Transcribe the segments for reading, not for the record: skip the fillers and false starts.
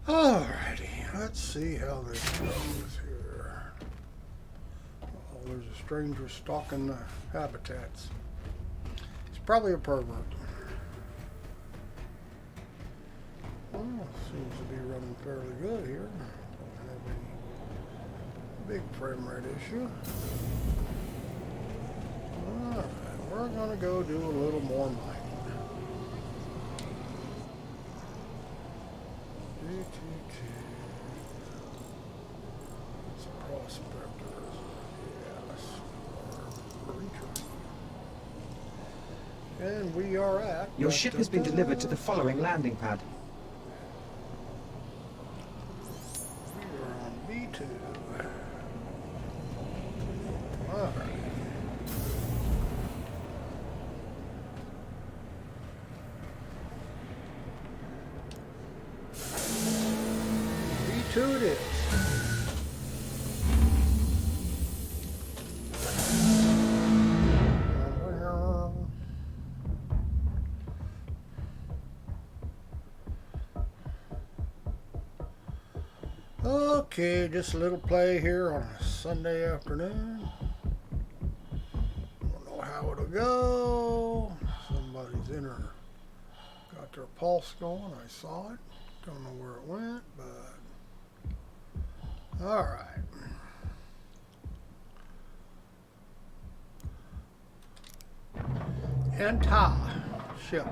Alrighty, let's see how this goes here. Oh, there's a stranger stalking the habitats. He's probably a pervert. Well, seems to be running fairly good here. Don't have any big frame rate issue. Alright, we're gonna go do a little more mining. It's a prospector, yes. And we are at... Your ship has been delivered to the following landing pad. We are on B2. Alright. B2 it is. Okay, just a little play here on a Sunday afternoon. Don't know how it'll go. Somebody's in her, got their pulse going. I saw it. Don't know where it went, but all right. Enter ship.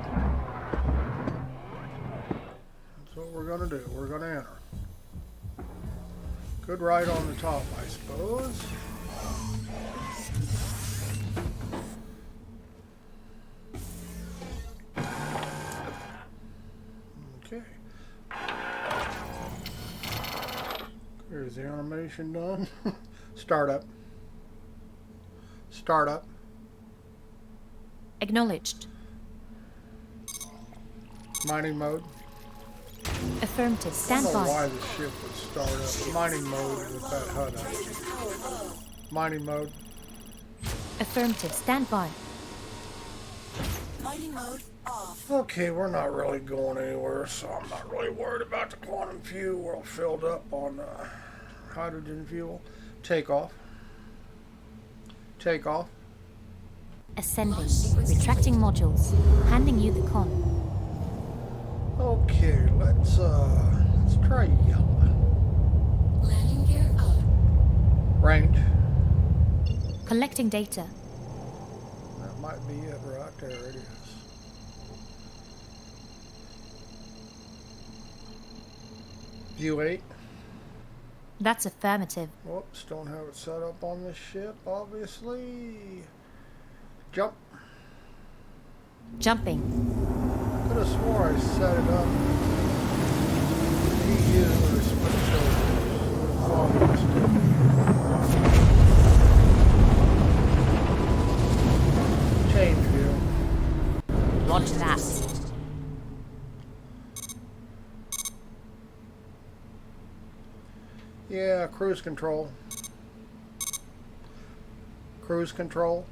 That's what we're gonna do. We're gonna enter. Good ride on the top, I suppose. Okay. Here's the animation done. Startup. Startup. Acknowledged. Mining mode. Affirmative. Stand I don't know why by. the ship would start up. Mining mode with that HUD on. Mining mode. Affirmative. Stand by. Mining mode off. Okay, we're not really going anywhere, so I'm not really worried about the quantum fuel. We're all filled up on hydrogen fuel. Takeoff. Takeoff. Ascending. Retracting modules. Handing you the con. Okay, let's try yellow. Landing gear up. Range. Collecting data. That might be it right there. It is. View 8. That's affirmative. Whoops, don't have it set up on this ship, obviously. Jump. Jumping. Could have swore I set it up. EU or switch over. Change view. Roger that. Yeah, cruise control. Cruise control.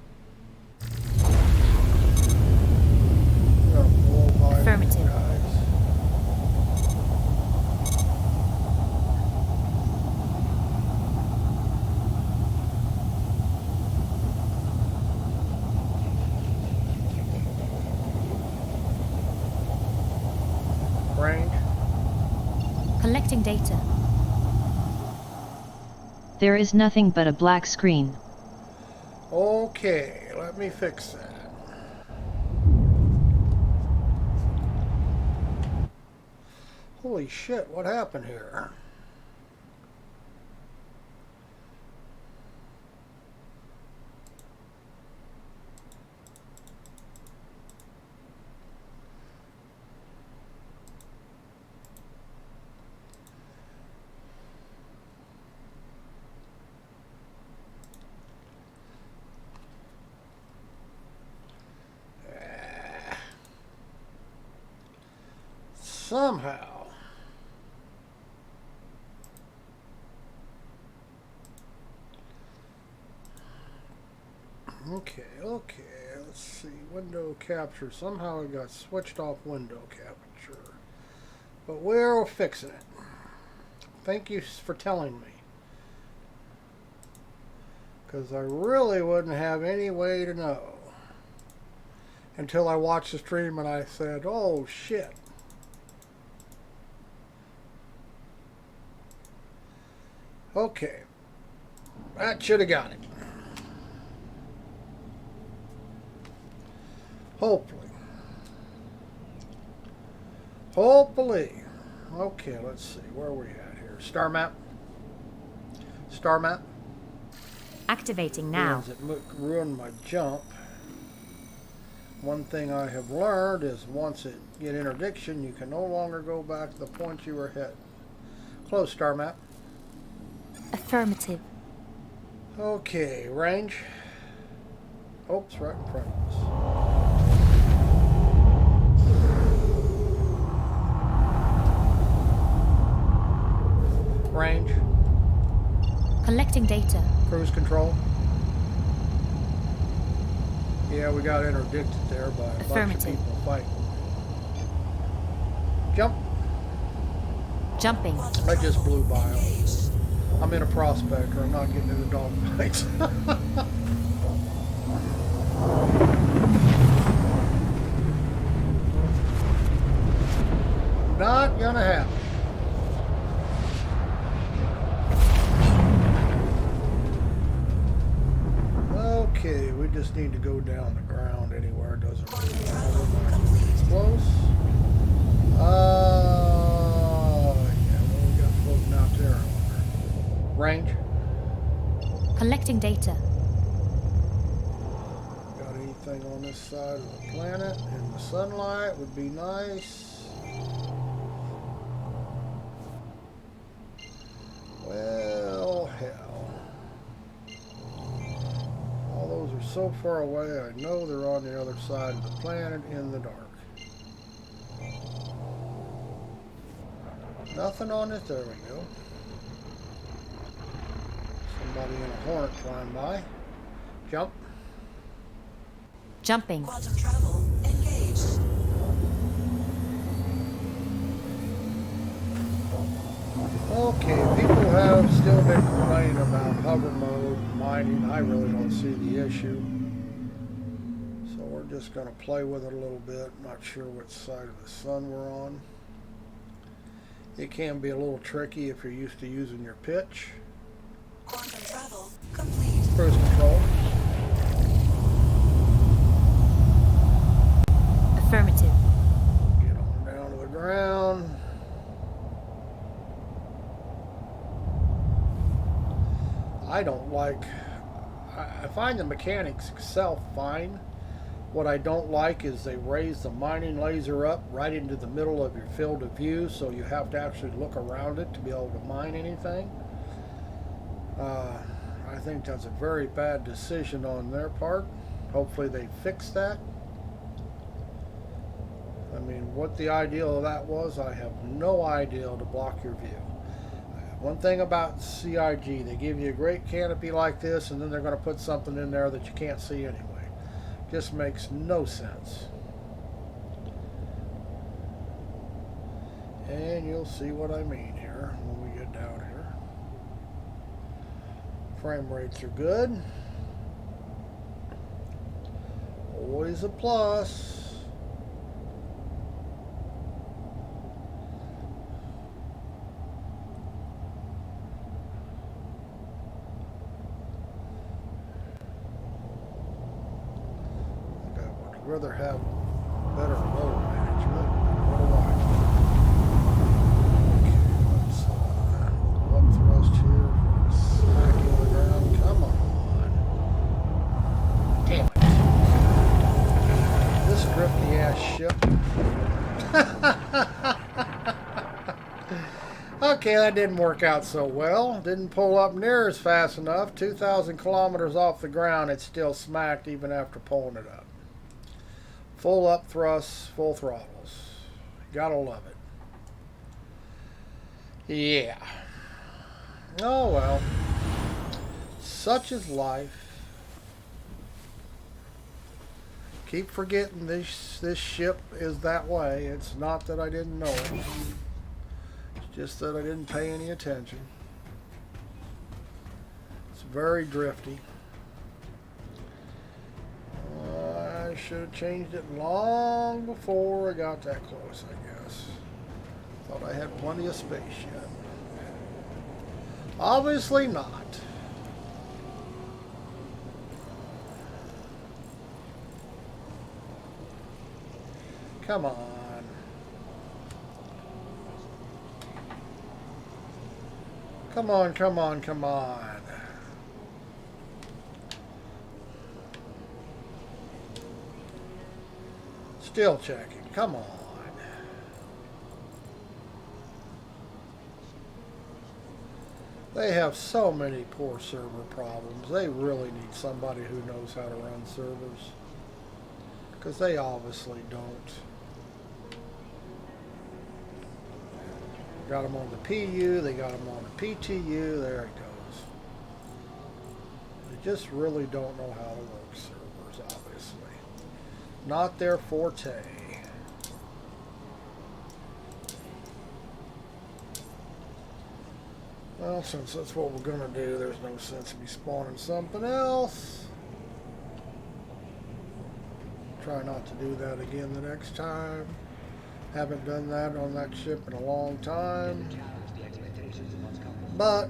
Affirmative. Range. Collecting data. There is nothing but a black screen. Okay, let me fix that. Holy shit, what happened here? Somehow. Okay, let's see. Window capture. Somehow it got switched off window capture. But we're fixing it. Thank you for telling me. Because I really wouldn't have any way to know. Until I watched the stream and I said, oh shit. Okay. That should have got it. Hopefully. Hopefully. Okay, let's see. Where are we at here? Star map. Star map. Activating now. It ruined my jump. One thing I have learned is once it get interdiction, you can no longer go back to the point you were hit. Close star map. Affirmative. Okay, range. Oops, right in front of us. Range. Collecting data. Cruise control. Yeah, we got interdicted there by a bunch of Affirmative. people fighting. Jump. Jumping. I just blew by them. I'm in a prospector. I'm not getting into dog fights. Not gonna happen. Okay, we just need to go down the ground anywhere. It doesn't really matter. It's close. Yeah, what we got floating out there? I wonder. Range. Collecting data. Got anything on this side of the planet? In the sunlight would be nice. Well, hell. All those are so far away, I know they're on the other side of the planet in the dark. Nothing on it. There we go. Somebody in a hornet flying by. Jump. Jumping. Quantum travel engaged. Okay, people have still been complaining about hover mode mining. I really don't see the issue. So we're just going to play with it a little bit. Not sure which side of the sun we're on. It can be a little tricky if you're used to using your pitch. Quantum travel complete. Cruise control. Affirmative. Get on down to the ground. I don't like, I find the mechanics itself fine. What I don't like is they raise the mining laser up right into the middle of your field of view, so you have to actually look around it to be able to mine anything. I think that's a very bad decision on their part. Hopefully they fix that. I mean, what the ideal of that was, I have no idea to block your view. One thing about CIG, they give you a great canopy like this, and then they're going to put something in there that you can't see anyway. Just makes no sense. And you'll see what I mean here when we get down here. Frame rates are good. Always a plus. I'd rather have better load management. What do I? Okay, let's up thrust here. Smack on the ground. Come on. Damn it. This drifty ass ship. Okay, that didn't work out so well. Didn't pull up near as fast enough. 2,000 kilometers off the ground, it still smacked even after pulling it up. Full up thrusts, full throttles. Gotta love it. Yeah. Oh well. Such is life. Keep forgetting this ship is that way. It's not that I didn't know it. It's Just that I didn't pay any attention. It's very drifty. I should have changed it long before I got that close, I guess. Thought I had plenty of space yet. Obviously not. Come on. Come on, come on, come on. Still checking. Come on. They have so many poor server problems. They really need somebody who knows how to run servers. Because they obviously don't. Got them on the PU, they got them on the PTU, there it goes. They just really don't know how to work servers, obviously. Not their forte. Well, since that's what we're going to do, there's no sense in me spawning something else. Try not to do that again the next time. Haven't done that on that ship in a long time. But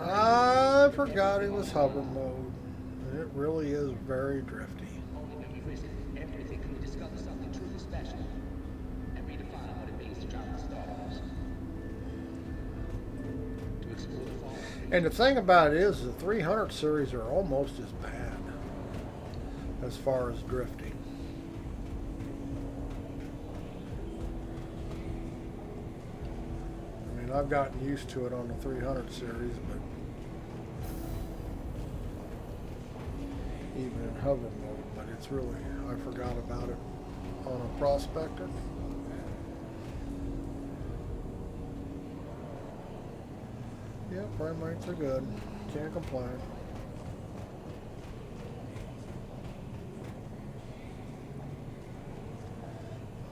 I forgot it was hover mode. And it really is very drifty. And the thing about it is the 300 series are almost as bad as far as drifting. I mean, I've gotten used to it on the 300 series, but even in hover mode, but it's really, I forgot about it on a prospector. Yeah, frame rates are good. Can't complain.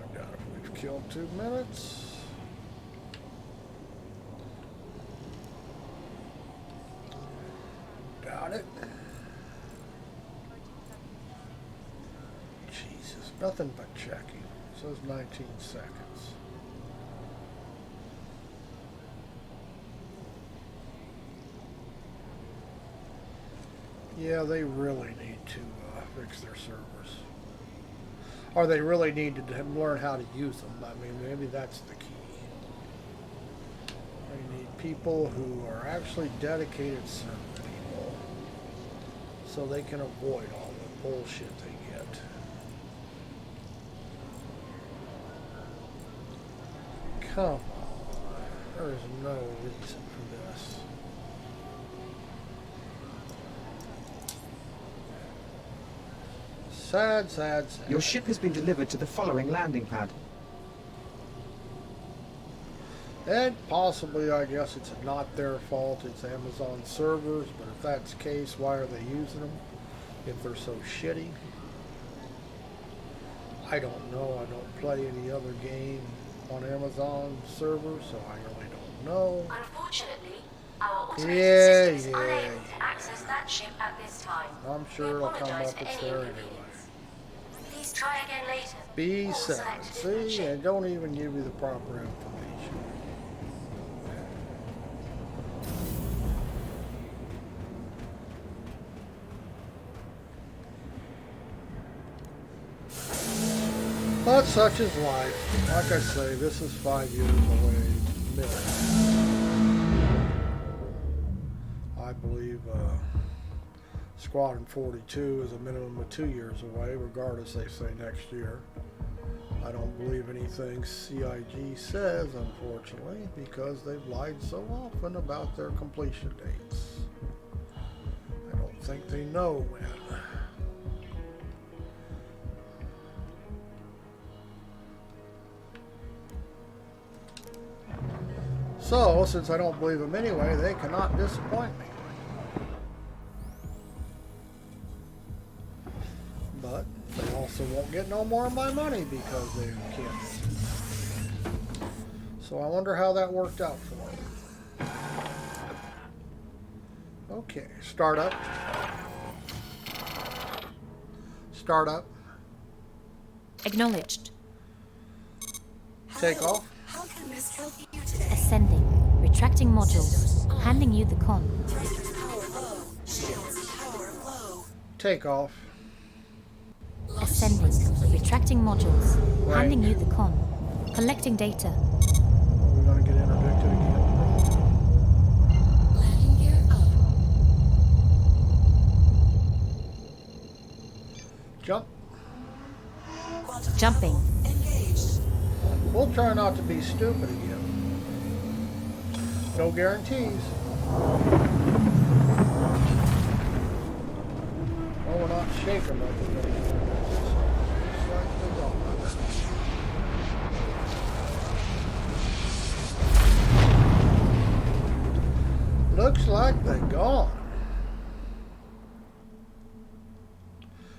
I got it. We've killed 2 minutes. Got it. Jesus, nothing but checking. It says 19 seconds. Yeah, they really need to fix their servers. Or they really need to learn how to use them. I mean, maybe that's the key. They need people who are actually dedicated server people so they can avoid all the bullshit they get. Come on. There is no reason for this. Sad, sad, sad. Your ship has been delivered to the following landing pad. And possibly, I guess it's not their fault, it's Amazon servers, but if that's the case, why are they using them if they're so shitty? I don't know. I don't play any other game on Amazon servers, so I really don't know. Unfortunately, our automated Yeah, system is unable to access that ship at this time. I'm sure We it'll come apologize up, for it's any there anyway. inconvenience. Please try again later. Or B7, select a different see, ship. and don't even give you the proper information. But such is life. Like I say, this is 5 years away. Minimum. I believe Squadron 42 is a minimum of 2 years away, regardless they say next year. I don't believe anything CIG says, unfortunately, because they've lied so often about their completion dates. I don't think they know when. So, since I don't believe them anyway, they cannot disappoint me. But they also won't get no more of my money because they can't. So I wonder how that worked out for him. Okay, start up. Start up. Acknowledged. Take off. How can Miss help you today? Ascending. Retracting modules. Handing you the con. Thrusters power low. Shields power low. Take off. Ascending. Retracting modules. Handing you the con. Collecting data. Are we going to get interdicted again? Landing gear up. Jump. Quantum Jumping. travel engaged. We'll try not to be stupid again. No guarantees. Well, we're not shaking like we're going to. Slightly wrong. Looks like they're gone.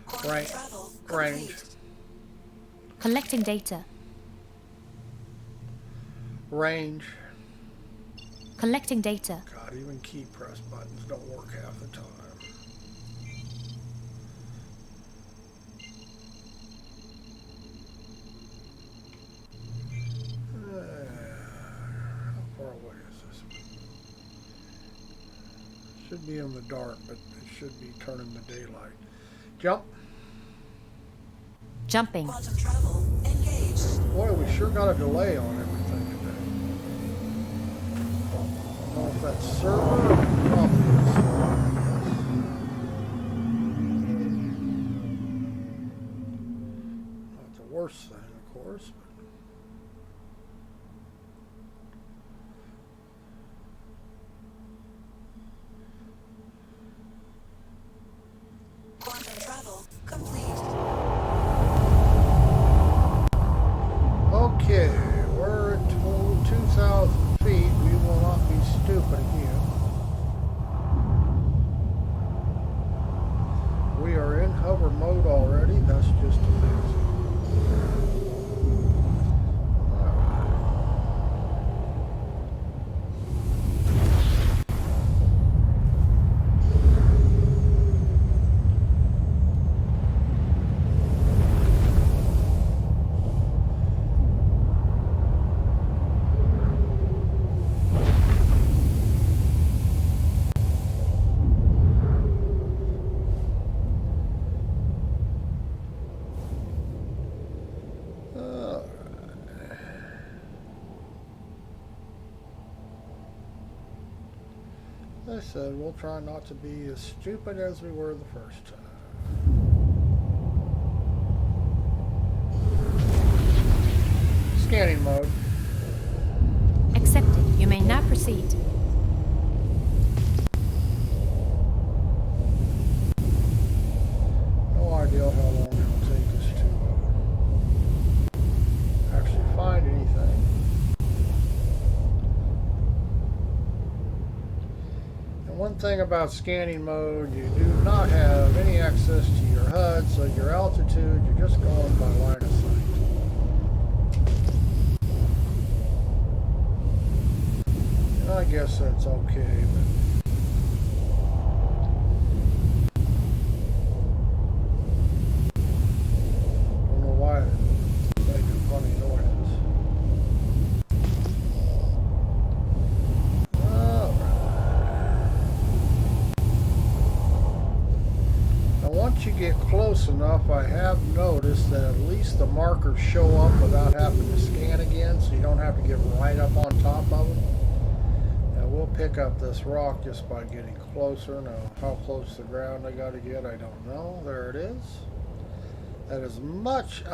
Quantum Range. travel Range. complete. Collecting data. Range. Collecting data. God, even key press buttons don't work half the time. How far away is this? Should be in the dark, but it should be turning to daylight. Jump. Jumping. Quantum travel engaged. Boy, we sure got a delay on everything today. I don't know if that's server or probably is server, I guess. Not the worst thing, of course, but Quantum travel complete. okay, we're at 2,000 feet. We will not be stupid again. We are in hover mode already. That's just amazing. I said we'll try not to be as stupid as we were the first time. Scanning mode. Accepted. You may now proceed. No idea how long it'll take us to actually find anything. And one thing about scanning mode, you do not have any access to your HUD, so your altitude, you're just going by line of sight. And I guess that's okay, but don't know why it's making funny noises. Now once you get close enough, I have noticed that at least the markers show up without having to scan again, so you don't have to get right up on top of them. Now we'll pick up this rock just by getting closer. Now how close to the ground I got to get, I don't know. There it is. That is a much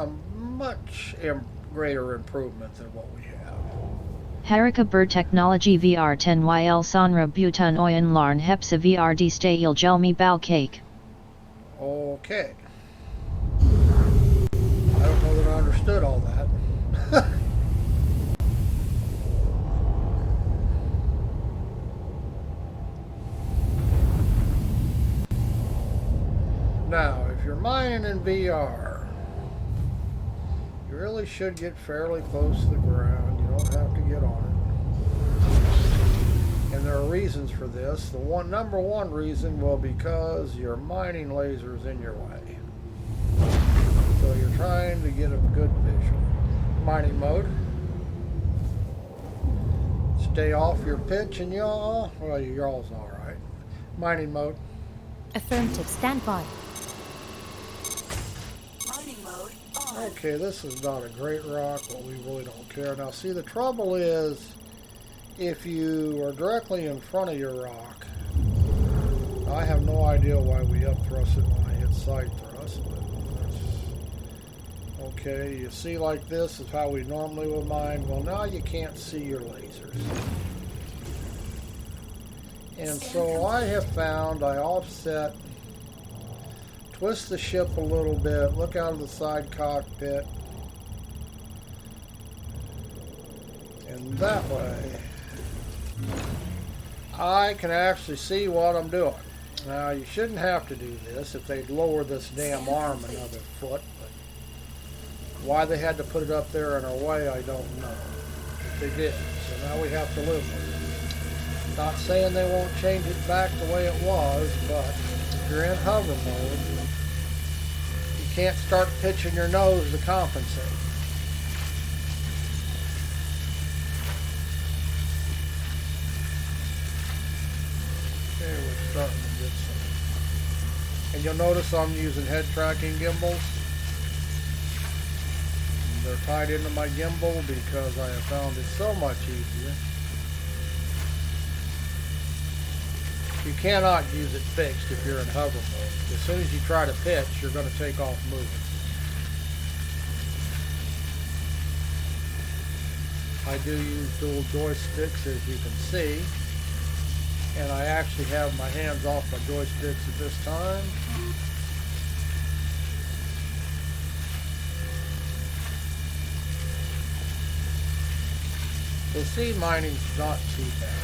greater improvement than what we have. Harika Ber Technology VR 10 YL Sonra Butan Oyan Larn Hepsa VR D Stay Il Gelmi Bal Cake. Okay. I don't know that I understood all that. Now, if you're mining in VR, you really should get fairly close to the ground. You don't have to get on it. And there are reasons for this. The number one reason will because your mining laser is in your way. So you're trying to get a good visual. Mining mode. Stay off your pitch and yaw. Well, your yaw's alright. Mining mode. Affirmative, stand by. Mining mode on. Okay, this is not a great rock, but we really don't care. Now, see, the trouble is, if you are directly in front of your rock, I have no idea why we up thrust it when I hit side thrust, but that's okay. You see, like this is how we normally would mine. Well, now you can't see your lasers. And so I have found I offset, twist the ship a little bit, look out of the side cockpit, and that way I can actually see what I'm doing. Now, you shouldn't have to do this if they'd lower this damn arm another foot, but why they had to put it up there in our way, I don't know. But they did, so now we have to live with it. Not saying they won't change it back the way it was, but if you're in hover mode, you can't start pitching your nose to compensate. Okay, we're starting to get some. And you'll notice I'm using head tracking gimbals. They're tied into my gimbal because I have found it so much easier. You cannot use it fixed if you're in hover mode. As soon as you try to pitch, you're going to take off moving. I do use dual joysticks, as you can see. And I actually have my hands off my joysticks at this time. The seed mining's not too bad.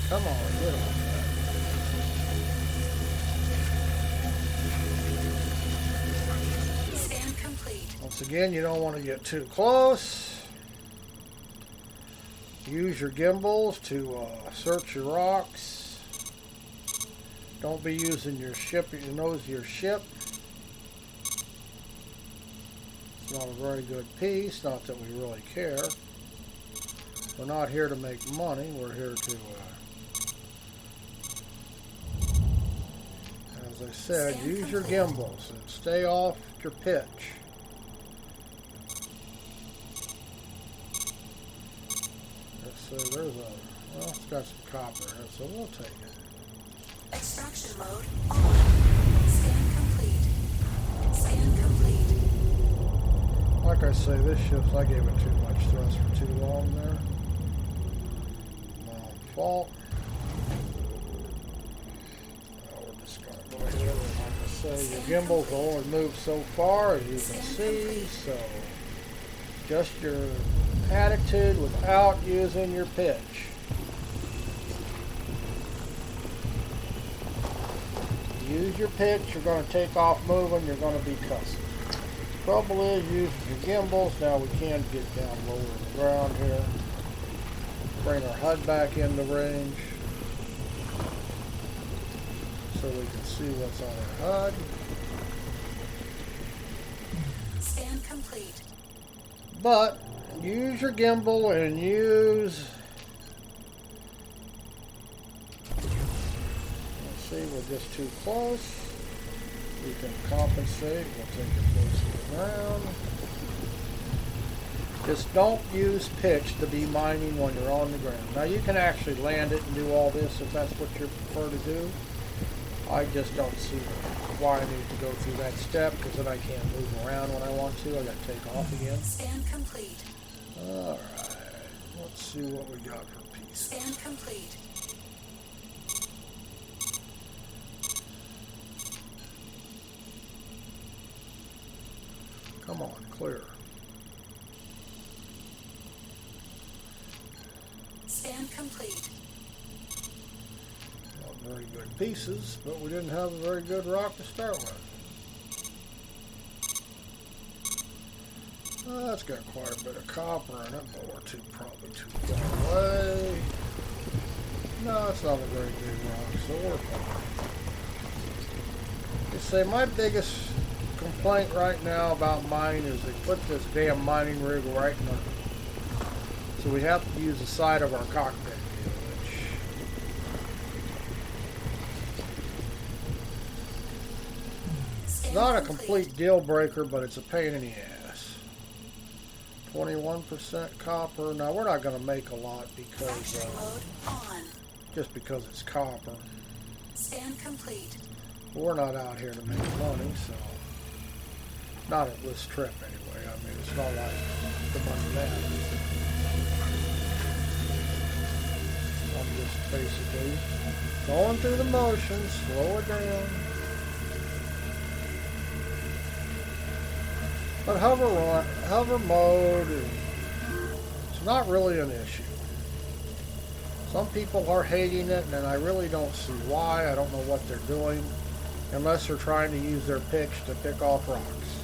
Come on, get on that. Scan complete. Once again, you don't want to get too close. Use your gimbals to search your rocks. Don't be using your ship, your nose of your ship. It's not a very good piece, not that we really care. We're not here to make money, we're here to as I said, use your gimbals and stay off your pitch. Let's see, there's well, it's got some copper in it, so we'll take it. Extraction mode on. Scan complete. Scan complete. Like I say, this ship's, I gave it too much thrust for too long there. My own fault. Like I say, your gimbals will only move so far, as you can see, so just your attitude without using your pitch. Use your pitch, you're going to take off moving, you're going to be cussing. Trouble is using your gimbals. Now we can get down lower in the ground here. Bring our HUD back into range, so we can see what's on our HUD. Scan complete. But use your gimbal and use. Let's see, we're just too close. We can compensate. We'll take it close to the ground. Just don't use pitch to be mining when you're on the ground. Now you can actually land it and do all this if that's what you prefer to do. I just don't see why I need to go through that step, because then I can't move around when I want to. I got to take off again. Scan complete. Alright, let's see what we got for pieces. Scan complete. Come on, clear. Scan complete. Not very good pieces, but we didn't have a very good rock to start with. That's got quite a bit of copper in it, but we're probably too far away. No, it's not a very big rock, so we're fine. You say my biggest complaint right now about mining is they put this damn mining rig right in the... So we have to use the side of our cockpit view, which... It's not a complete deal breaker, but it's a pain in the ass. 21% copper. Now we're not going to make a lot because just because it's copper. Scan complete. We're not out here to make money, so not at this trip anyway. I mean, it's not like the money matters. I'm just basically going through the motions, slow it down. But hover mode, it's not really an issue. Some people are hating it, and I really don't see why. I don't know what they're doing, unless they're trying to use their picks to pick off rocks.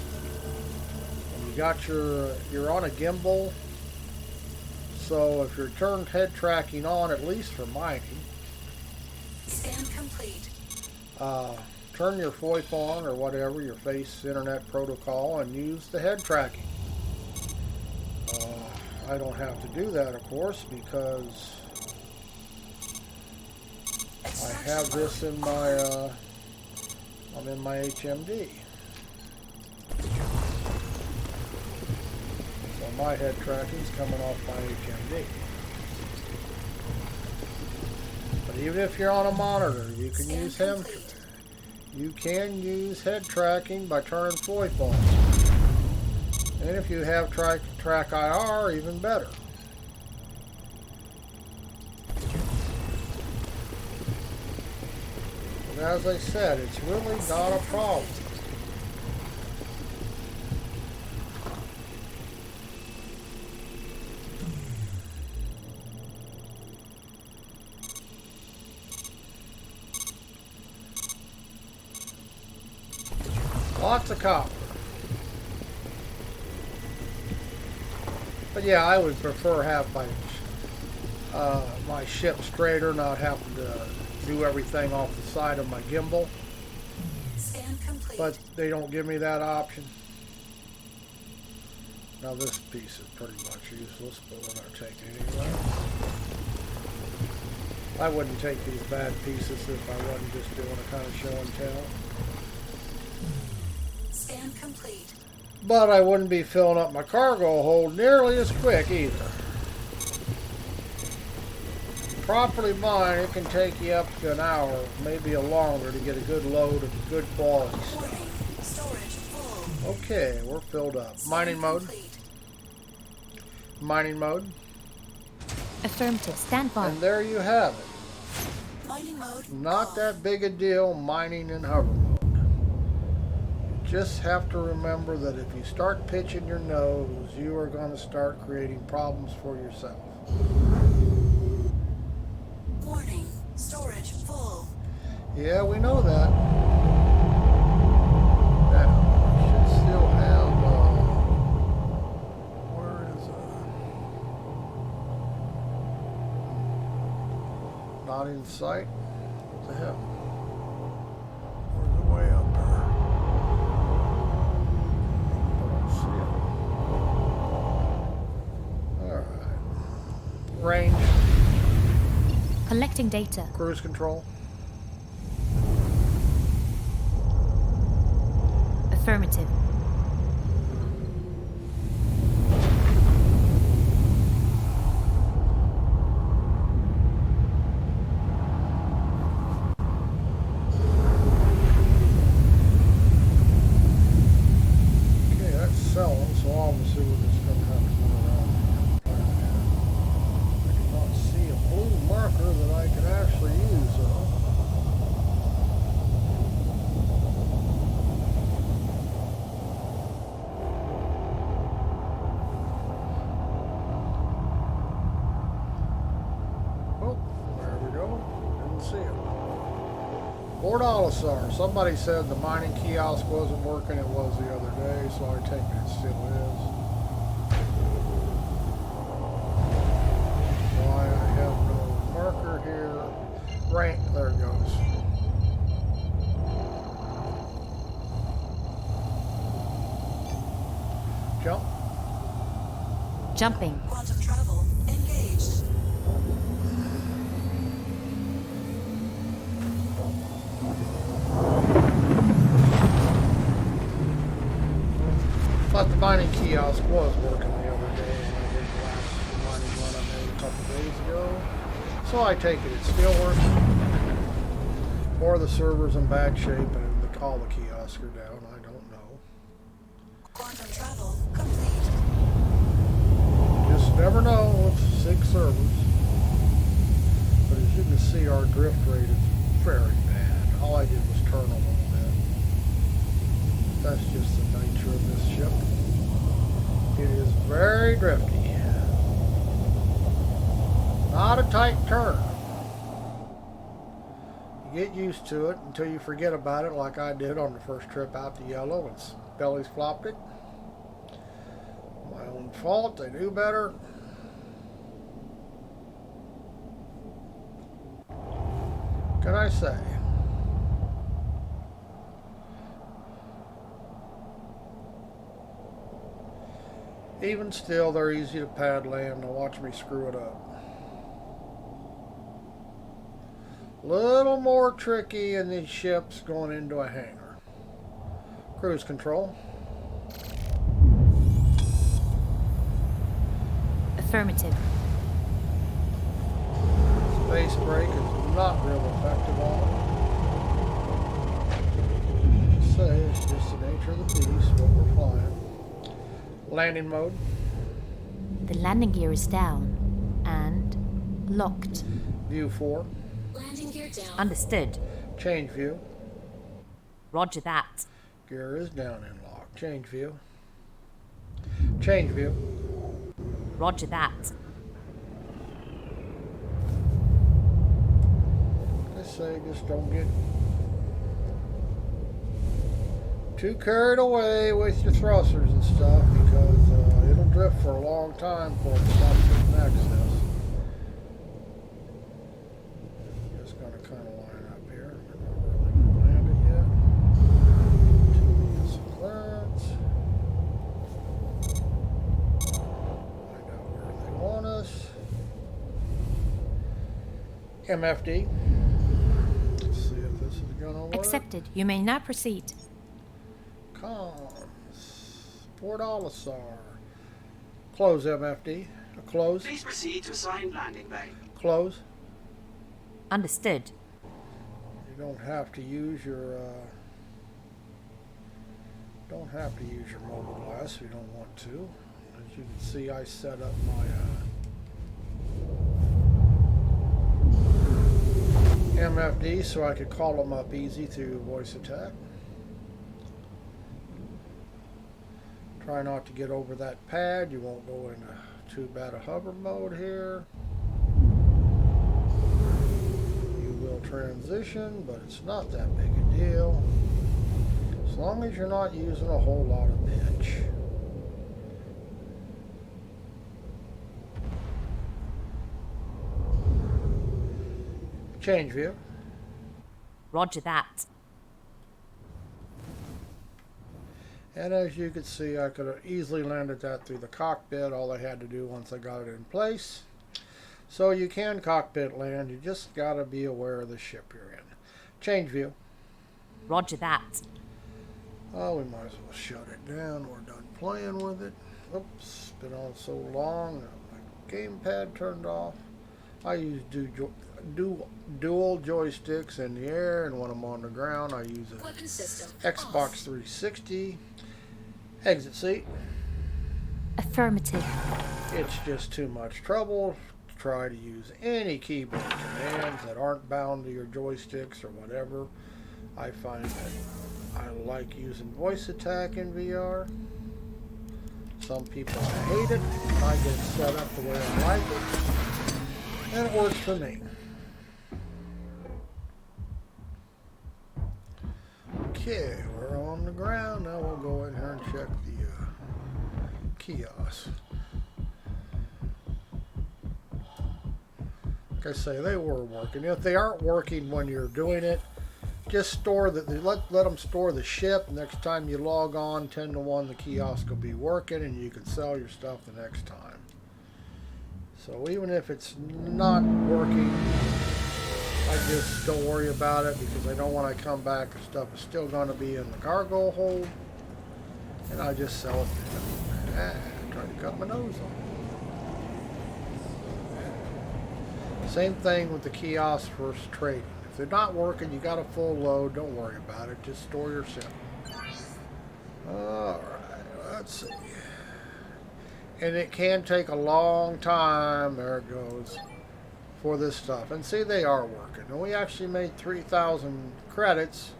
And you got you're on a gimbal, so if you're turned head tracking on, at least for mining, scan complete. Turn your VoIP on or whatever, your face internet protocol, and use the head tracking. I don't have to do that, of course, because I have this in my, I'm in my HMD. So my head tracking is coming off my HMD. But even if you're on a monitor, you can use him. You can use head tracking by turning VoIP on. And if you have track IR, even better. But as I said, it's really not a problem. Lots of copper. But yeah, I would prefer have my ship straighter, not having to do everything off the side of my gimbal. Scan complete. But they don't give me that option. Now this piece is pretty much useless, but we're going to take it anyway. I wouldn't take these bad pieces if I wasn't just doing a kind of show and tell. Scan complete. But I wouldn't be filling up my cargo hold nearly as quick either. Properly mined, it can take you up to an hour, maybe a longer, to get a good load of good quality stuff. Storage full. Okay, we're filled up. Mining mode. Complete. Mining mode. Affirmative. Stand by. And there you have it. Mining mode. Not that big a deal mining in hover mode. You just have to remember that if you start pitching your nose, you are going to start creating problems for yourself. Warning. Storage full. Yeah, we know that. Now, we should still have, where is not in sight? What the hell? Where's the way up there? I don't see it. Alright. Range. Collecting data. Cruise control. Affirmative. Okay, that's selling, so obviously we're just going to have to go around the planet. I do not see a blue marker that I could actually use, though. Oh, there we go. Didn't see it. Port Olisar. Somebody said the mining kiosk wasn't working. It was the other day, so I take it still is. Jumping. Quantum travel engaged. But the mining kiosk was working the other day when I did the last mining run I made a couple days ago. So I take it it's still working. Or the server's in bad shape and all the kiosks are down. I don't know. Quantum travel complete. Just never know with 6 servers. But as you can see, our drift rate is very bad. All I did was turn a little bit. That's just the nature of this ship. It is very drifty. Not a tight turn. You get used to it until you forget about it, like I did on the first trip out to Yellow and bellies flopped it. My own fault. I knew better. What can I say? Even still, they're easy to pad land. Now watch me screw it up. Little more tricky in these ships going into a hangar. Cruise control. Affirmative. Space brake is not real effective on it. Say it's just the nature of the beast what we're flying. Landing mode. The landing gear is down and locked. View 4. Landing gear down. Understood. Change view. Roger that. Gear is down and locked. Change view. Change view. Roger that. I say just don't get too carried away with your thrusters and stuff because it'll drift for a long time before it stops getting access. Just gonna kind of line up here. We're not really gonna land it yet. 2 meters of clearance. Find out where they want us. MFD. Let's see if this is gonna work. Accepted. You may now proceed. Comms. Port Olisar. Close MFD. Close. Please proceed to assigned landing bay. Close. Understood. You don't have to use your mobile glass if you don't want to. As you can see, I set up my MFD so I could call them up easy through voice attack. Try not to get over that pad. You won't go into too bad a hover mode here. You will transition, but it's not that big a deal. As long as you're not using a whole lot of pitch. Change view. Roger that. And as you can see, I could have easily landed that through the cockpit. All I had to do once I got it in place. So you can cockpit land. You just got to be aware of the ship you're in. Change view. Roger that. Oh, we might as well shut it down. We're done playing with it. Oops, been on so long. My gamepad turned off. I use dual joysticks in the air, and when I'm on the ground, I use a Weapon system Xbox 360. Exit seat. Affirmative. It's just too much trouble to try to use any keyboard commands that aren't bound to your joysticks or whatever. I find that I like using voice attack in VR. Some people hate it. I get it set up the way I like it, and it works for me. Okay, we're on the ground. Now we'll go in here and check the kiosk. Like I say, they were working. If they aren't working when you're doing it, just store let them store the ship. Next time you log on, 10 to 1, the kiosk will be working, and you can sell your stuff the next time. So even if it's not working, I just don't worry about it, because I know when I come back, the stuff is still going to be in the cargo hold, and I just sell it then. Try to cut my nose off. Same thing with the kiosks for trading. If they're not working, you got a full load, don't worry about it. Just store your ship. Alright, let's see. And it can take a long time, there it goes, for this stuff. And see, they are working. And we actually made 3,000 credits,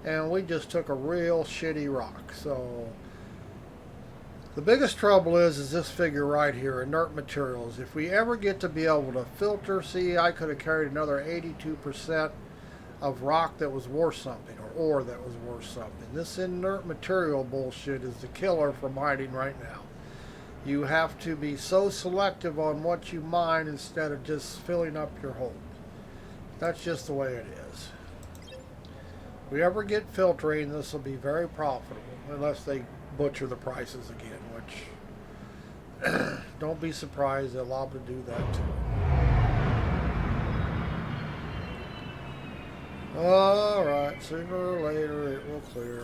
and we just took a real shitty rock. So the biggest trouble is this figure right here, inert materials. If we ever get to be able to filter, see, I could have carried another 82% of rock that was worth something, or ore that was worth something. This inert material bullshit is the killer for mining right now. You have to be so selective on what you mine instead of just filling up your hold. That's just the way it is. If we ever get filtering, this will be very profitable, unless they butcher the prices again, which don't be surprised, they'll love to do that too. Alright, sooner or later it will clear.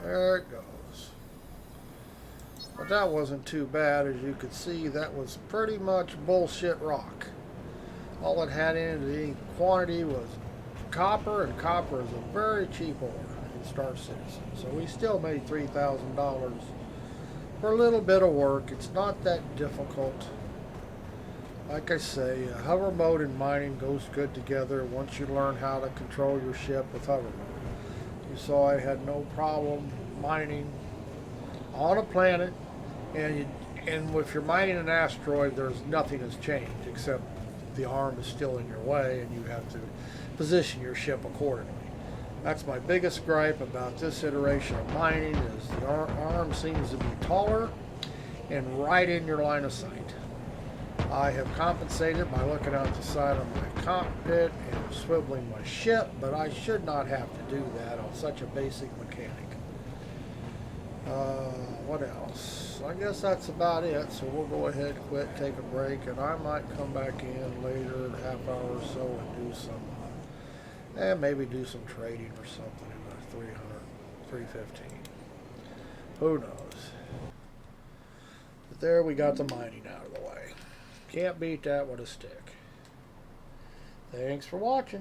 There it goes. But that wasn't too bad. As you could see, that was pretty much bullshit rock. All it had in it, any quantity, was copper, and copper is a very cheap ore in Star Citizen. So we still made $3,000 for a little bit of work. It's not that difficult. Like I say, hover mode and mining goes good together once you learn how to control your ship with hover mode. You saw I had no problem mining on a planet, and if you're mining an asteroid, there's nothing has changed except the arm is still in your way, and you have to position your ship accordingly. That's my biggest gripe about this iteration of mining, is the arm seems to be taller and right in your line of sight. I have compensated by looking out the side of my cockpit and swiveling my ship, but I should not have to do that on such a basic mechanic. What else? I guess that's about it, so we'll go ahead, quit, take a break, and I might come back in later, in a half hour or so, and do some, maybe do some trading or something in the 315. Who knows? But there we got the mining out of the way. Can't beat that with a stick. Thanks for watching.